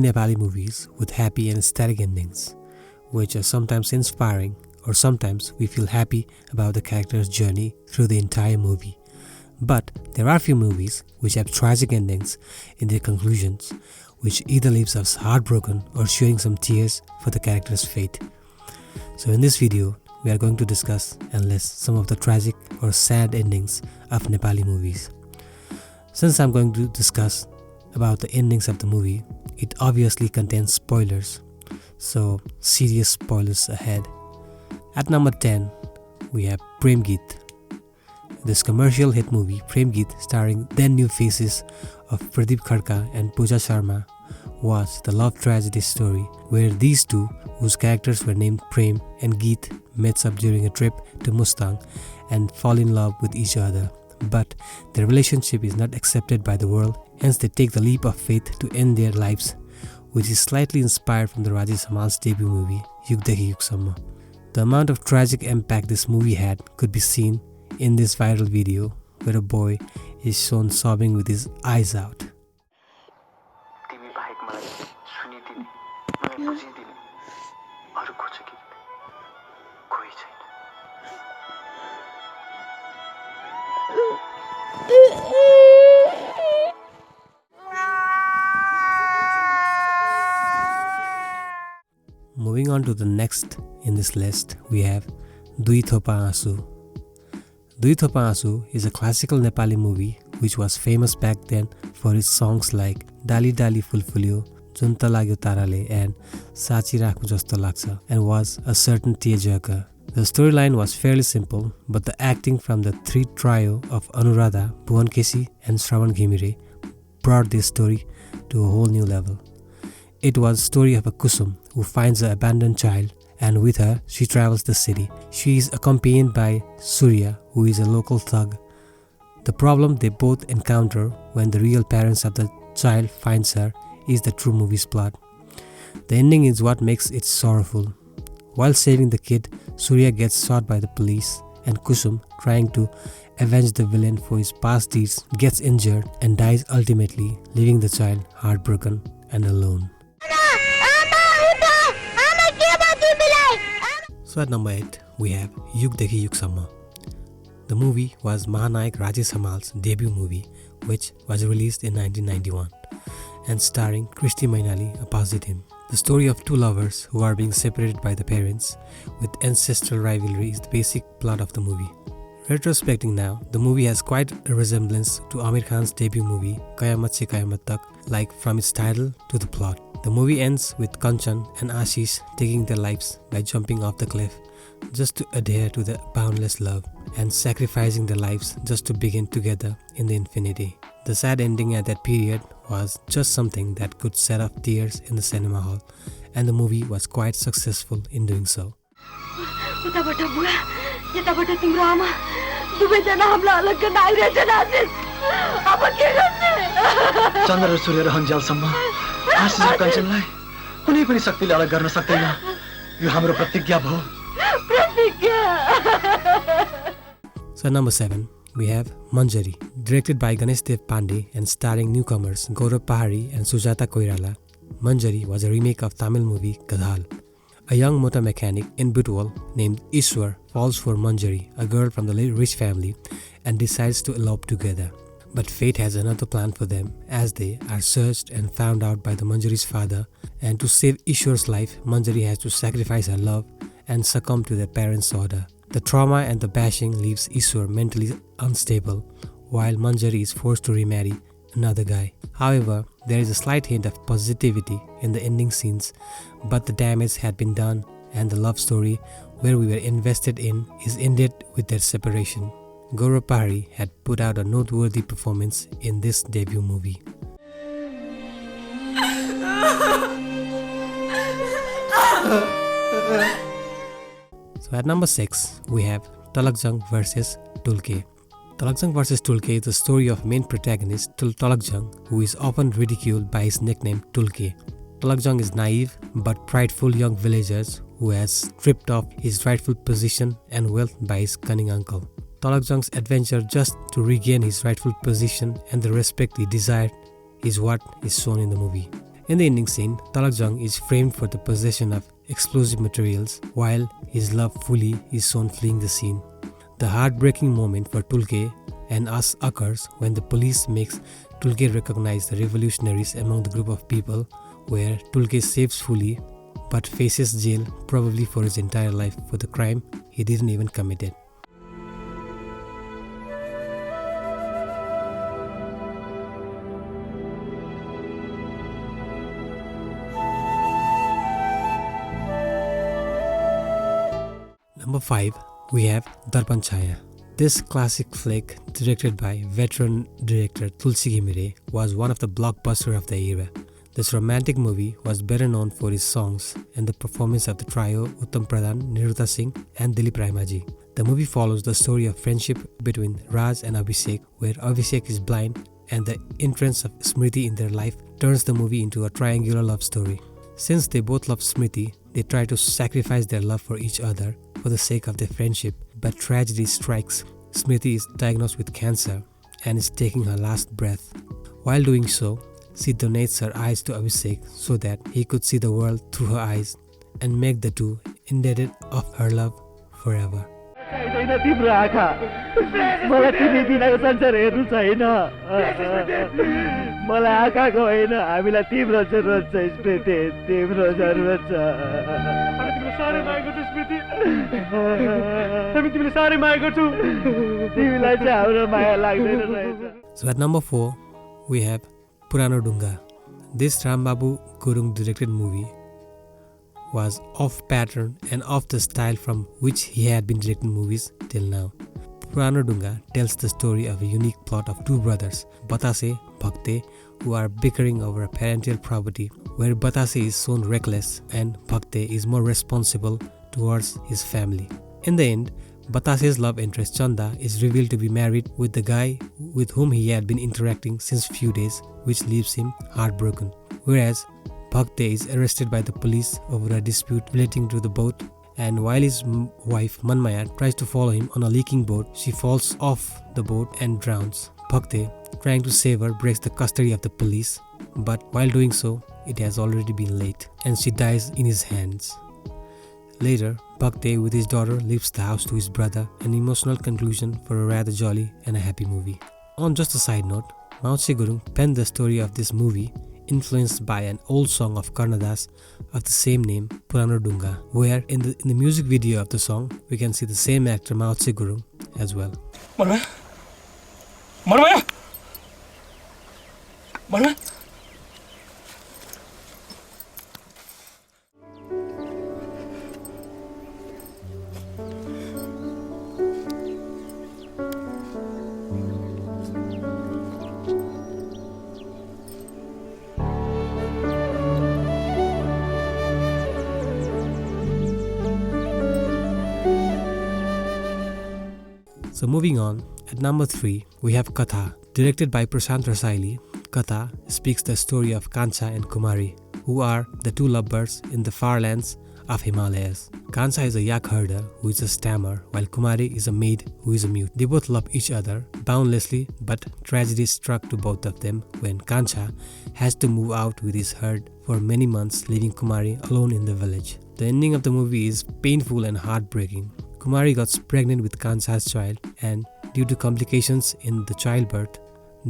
see Nepali movies with happy and static endings, which are sometimes inspiring, or sometimes we feel happy about the character's journey through the entire movie. But there are few movies which have tragic endings in their conclusions, which either leaves us heartbroken or shedding some tears for the character's fate. So in this video, we are going to discuss and list some of the tragic or sad endings of Nepali movies. Since I'm going to discuss about the endings of the movie, it obviously contains spoilers, so serious spoilers ahead. At number 10, we have Prem Get. This commercial hit movie, Prem Get, starring then new faces of Pradeep Khadka and Pooja Sharma, was the love tragedy story where these two, whose characters were named Prem and Geet, met up during a trip to Mustang and fall in love with each other. But their relationship is not accepted by the world, hence they take the leap of faith to end their lives, which is slightly inspired from the Maharajasamarth's debut movie, Yugdahi Yugsamma. The amount of tragic impact this movie had could be seen in this viral video where a boy is shown sobbing with his eyes out. Moving on to the next in this list, we have Dui Thopa Asu. Dui Thopa Asu is a classical Nepali movie which was famous back then for its songs like Dali Dali Fulfulyo, Junta Lagyo Tarale and Sachi Rakhu Jasto Lakcha, and was a certain tearjerker. The storyline was fairly simple, but the acting from the three trio of Anuradha, Bhuvan Keshi and Shravan Ghimire brought this story to a whole new level. It was the story of a Kusum who finds an abandoned child, and with her she travels the city. She is accompanied by Surya, who is a local thug. The problem they both encounter when the real parents of the child finds her is the true movie's plot. The ending is what makes it sorrowful. While saving the kid, Surya gets shot by the police, and Kusum, trying to avenge the villain for his past deeds, gets injured and dies ultimately, leaving the child heartbroken and alone. So at number 8, we have Yugdahi Yugsamma. The movie was Mahanayak Rajasamalth's debut movie, which was released in 1991 and starring Christy Mainali opposite him. The story of two lovers who are being separated by the parents with ancestral rivalry is the basic plot of the movie. Retrospecting now, the movie has quite a resemblance to Amir Khan's debut movie Qayamat Se Qayamat Tak, like from its title to the plot. The movie ends with Kanchan and Ashish taking their lives by jumping off the cliff just to adhere to the boundless love and sacrificing their lives just to begin together in the infinity. The sad ending at that period was just something that could set off tears in the cinema hall, and the movie was quite successful in doing so. So number 7, we have Manjari, directed by Ganesh Dev Pandey and starring newcomers Gaurav Pahari and Sujata Koirala. Manjari was a remake of Tamil movie Kadhal. A young motor mechanic in Butwal named Ishwar falls for Manjari, a girl from the rich family, and decides to elope together. But fate has another plan for them, as they are searched and found out by the Manjari's father, and to save Ishwar's life, Manjari has to sacrifice her love and succumb to their parents' order. The trauma and the bashing leaves Ishwar mentally unstable, while Manjari is forced to remarry another guy. However, there is a slight hint of positivity in the ending scenes, but the damage had been done, and the love story where we were invested in is ended with their separation. Gaurav Pahari had put out a noteworthy performance in this debut movie. So at number 6, we have Talakjung vs Tulke. Talakjung vs Tulke is the story of main protagonist Talakjung, who is often ridiculed by his nickname Tulke. Talakjung is naive but prideful young villager who has stripped off his rightful position and wealth by his cunning uncle. Talakjung's adventure just to regain his rightful position and the respect he desired is what is shown in the movie. In the ending scene, Talakjong is framed for the possession of explosive materials while his love fully is shown fleeing the scene. The heartbreaking moment for Tulke and us occurs when the police makes Tulke recognize the revolutionaries among the group of people, where Tulke saves Fuli but faces jail probably for his entire life for the crime he didn't even commit. Number 5, we have Darpan Chaya. This classic flick, directed by veteran director Tulsi Ghimire, was one of the blockbusters of the era. This romantic movie was better known for its songs and the performance of the trio Uttam Pradhan, Niruta Singh and Dilip Raimaji. The movie follows the story of friendship between Raj and Abhishek, where Abhishek is blind and the entrance of Smriti in their life turns the movie into a triangular love story. Since they both love Smriti, they try to sacrifice their love for each other for the sake of their friendship, but tragedy strikes. Smriti is diagnosed with cancer and is taking her last breath. While doing so, she donates her eyes to Abhishek so that he could see the world through her eyes and make the two indebted of her love forever. So at number 4, we have Piranha Duga. This Rambabu Gurung directed movie was off pattern and off the style from which he had been directing movies till now. Piranha Duga tells the story of a unique plot of two brothers, Batase, Bhakte, who are bickering over a parental property, where Batase is shown reckless and Bhakte is more responsible towards his family. In the end, Batase's love interest Chanda is revealed to be married with the guy with whom he had been interacting since few days, which leaves him heartbroken. Whereas Bhakte is arrested by the police over a dispute relating to the boat, and while his wife Manmaya tries to follow him on a leaking boat, she falls off the boat and drowns. Bhakte, trying to save her, breaks the custody of the police, but while doing so, it has already been late and she dies in his hands. Later, Bhakte with his daughter leaves the house to his brother, an emotional conclusion for a rather jolly and a happy movie. On just a side note, Mautse Gurung penned the story of this movie influenced by an old song of Karnadas of the same name, Piranha Duga, where in the music video of the song, we can see the same actor Mautse Gurung as well. So moving on, at number 3, we have Kata. Directed by Prashant Rasaili, Kata speaks the story of Kancha and Kumari, who are the two lovebirds in the far lands of Himalayas. Kancha is a yak herder who is a stammer, while Kumari is a maid who is a mute. They both love each other boundlessly, but tragedy struck to both of them when Kancha has to move out with his herd for many months, leaving Kumari alone in the village. The ending of the movie is painful and heartbreaking. Kumari gets pregnant with Kancha's child and, due to complications in the childbirth,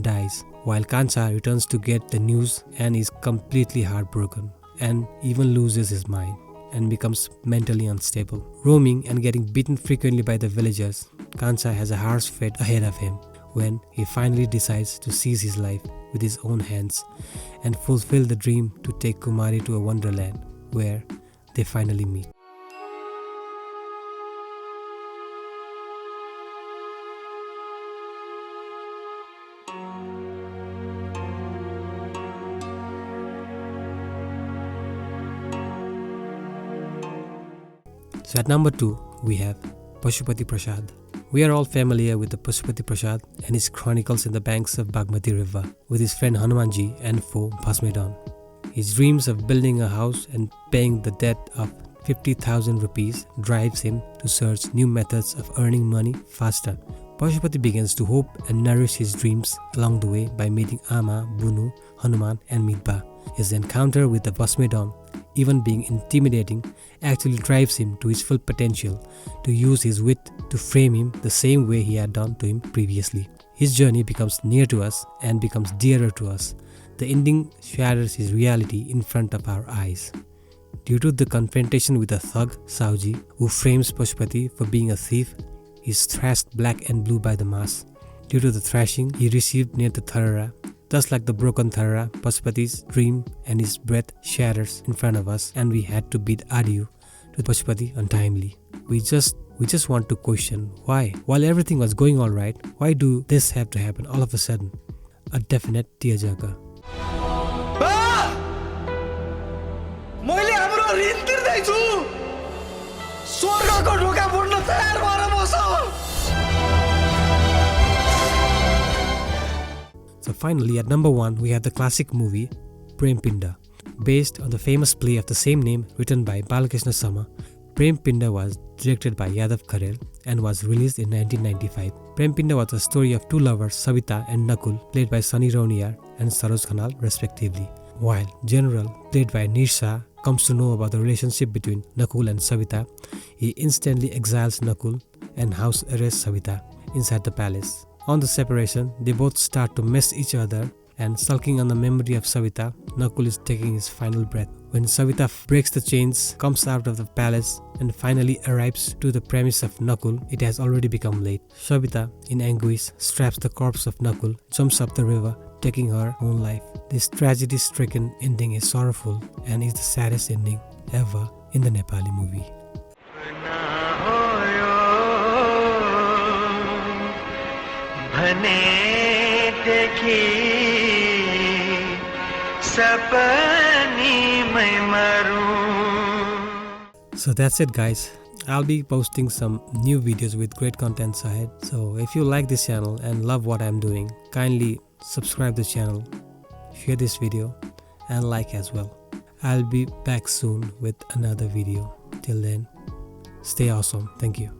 dies, while Kancha returns to get the news and is completely heartbroken and even loses his mind and becomes mentally unstable. Roaming and getting beaten frequently by the villagers, Kancha has a harsh fate ahead of him when he finally decides to seize his life with his own hands and fulfill the dream to take Kumari to a wonderland where they finally meet. So at number 2, we have Pashupati Prasad. We are all familiar with the Pashupati Prasad and his chronicles in the banks of Bagmati River with his friend Hanumanji and foe Bhasmedon. His dreams of building a house and paying the debt of 50,000 rupees drives him to search new methods of earning money faster. Pashupati begins to hope and nourish his dreams along the way by meeting Ama, Bunu, Hanuman and Midba. His encounter with the Vasmedon, even being intimidating, actually drives him to his full potential to use his wit to frame him the same way he had done to him previously. His journey becomes near to us and becomes dearer to us. The ending shatters his reality in front of our eyes. Due to the confrontation with a thug, Sauji, who frames Pashupati for being a thief, he is thrashed black and blue by the mass. Due to the thrashing he received near the Tharara, just like the broken Tharara, Pashupati's dream and his breath shatters in front of us, and we had to bid adieu to Pashupati untimely. We just want to question why, while everything was going alright, why do this have to happen all of a sudden? A definite tearjerker. So finally, at number 1, we have the classic movie Pinda. Based on the famous play of the same name written by Balakrishna Sama, Pinda was directed by Yadav Kharel and was released in 1995. Pinda was a story of two lovers, Savita and Nakul, played by Sunny Rauniar and Saroj Khanal respectively. While General, played by Nirsha, comes to know about the relationship between Nakul and Savita, he instantly exiles Nakul and house arrests Savita inside the palace. On the separation, they both start to miss each other, and sulking on the memory of Savita, Nakul is taking his final breath. When Savita breaks the chains, comes out of the palace, and finally arrives to the premise of Nakul, it has already become late. Savita, in anguish, straps the corpse of Nakul, jumps up the river, taking her own life. This tragedy-stricken ending is sorrowful and is the saddest ending ever in the Nepali movie. So that's it, guys. I'll be posting some new videos with great contents ahead. So if you like this channel and love what I'm doing, kindly subscribe the channel, share this video and like as well. I'll be back soon with another video. Till then, stay awesome. Thank you.